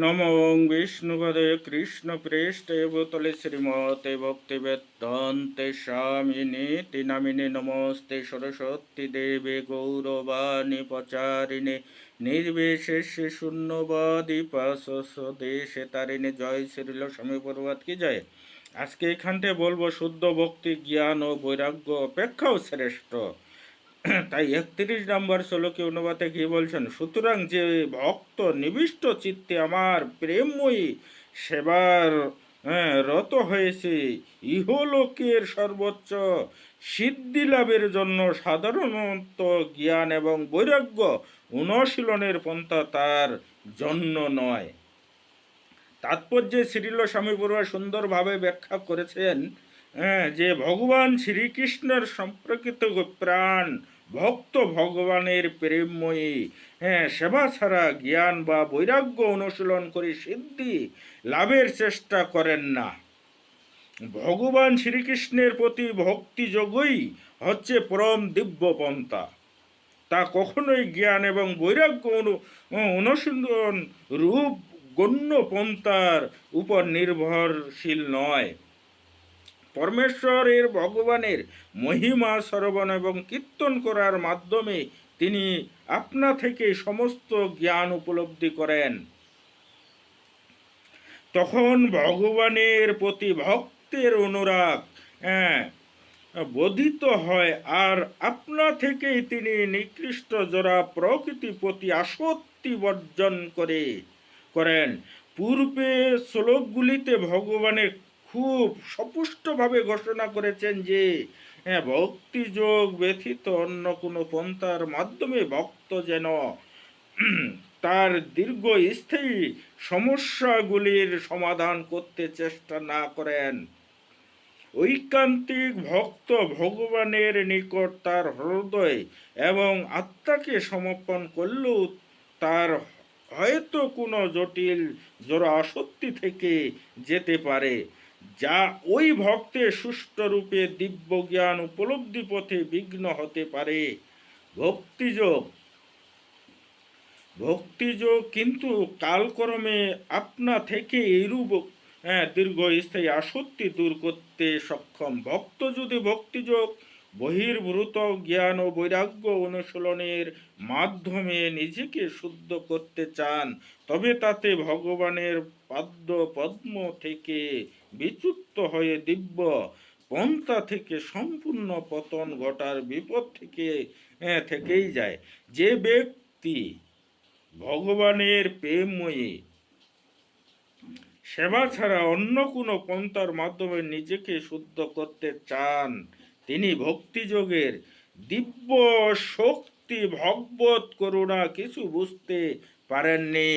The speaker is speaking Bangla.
নমো বিষ্ণুপদে কৃষ্ণপ্রেষ্ঠে ভূতলে শ্রীমতে ভক্তিবেদান্তে স্বামিনে নামিনে নমস্তে সরস্বতী দেবে গৌরবাণী প্রচারিণে নির্বিশেষে শূন্যবাদী দেশে তারিণে। জয় শ্রীল স্বামী পর্বত কি জয়। আজকে এখানটে বলবো শুদ্ধ ভক্তি জ্ঞান ও বৈরাগ্য অপেক্ষাও শ্রেষ্ঠ। তাই 31 নম্বর শ্লোকে অনুবাদে কি বলছেন, সুতরাং যে ভক্ত নিবিষ্ট চিত্তে আমার প্রেমময়ী সেবার রত হয়েছে, ইহলোকের সর্বোচ্চ সিদ্ধি লাভের জন্য সাধারণত জ্ঞান এবং বৈরাগ্য অনুশীলনের পন্থা তার জন্য নয়। তাৎপর্যে শ্রীল স্বামী পূর্বা সুন্দরভাবে ব্যাখ্যা করেছেন যে ভগবান শ্রীকৃষ্ণের সম্পর্কিত প্রাণ ভক্ত ভগবানের প্রেমময়ী সেবা ছাড়া জ্ঞান বা বৈরাগ্য অনুশীলন করে সিদ্ধি লাভের চেষ্টা করেন না। ভগবান শ্রীকৃষ্ণের প্রতি ভক্তিযোগই হচ্ছে পরম দিব্য পন্থা। তা কখনোই জ্ঞান এবং বৈরাগ্য অনুশীলন রূপ গণ্য পন্থার উপর নির্ভরশীল নয়। পরমেশ্বরের ভগবানের মহিমা শ্রবণ এবং কীর্তন করার মাধ্যমে তিনি আপনা থেকে সমস্ত জ্ঞান উপলব্ধি করেন। তখন ভগবানের প্রতি ভক্তের অনুরাগ বোধিত হয়, আর আপনা থেকেই তিনি নিকৃষ্ট জোড়া প্রকৃতি প্রতি আসক্তি বর্জন করেন। পূর্বে শ্লোকগুলিতে ভগবানের খুব স্পষ্টভাবে ঘোষণা করেছেন যে ভক্তিযোগ ব্যতীত অন্য কোনো পন্থার মাধ্যমে ভক্ত যেন তার দীর্ঘস্থায়ী সমস্যাগুলির সমাধান করতে চেষ্টা না করেন। ঐকান্তিক ভক্ত ভগবানের নিকট তার হৃদয় এবং আত্মাকে সমর্পণ করলেও তার হয়তো কোনো জটিল জোড়া আসক্তি থেকে যেতে পারে, যা ওই ভক্তের সুষ্ঠুরূপে দিব্য জ্ঞান উপলব্ধি পথে বিঘ্ন হতে পারে। ভক্তিযোগ কিন্তু কালক্রমে আপনা থেকে এইরূপ দীর্ঘস্থায়ী আসক্তি দূর করতে সক্ষম। ভক্ত যদি ভক্তিযোগ বহির্ভূত জ্ঞান ও বৈরাগ্য অনুশীলনের মাধ্যমে নিজেকে শুদ্ধ করতে চান, তবে তাতে ভগবানের পাদ্য পদ্ম থেকে বিচ্যুত হয়ে দিব্য পন্থা থেকে সম্পূর্ণ পতন ঘটার বিপদ থেকেই যায়। যে ব্যক্তি ভগবানের প্রেমময়ী সেবা ছাড়া অন্য কোনো পন্থার মাধ্যমে নিজেকে শুদ্ধ করতে চান, তিনি ভক্তিযোগের দিব্য শক্তি ভগবত করুণা কিছু বুঝতে পারেননি।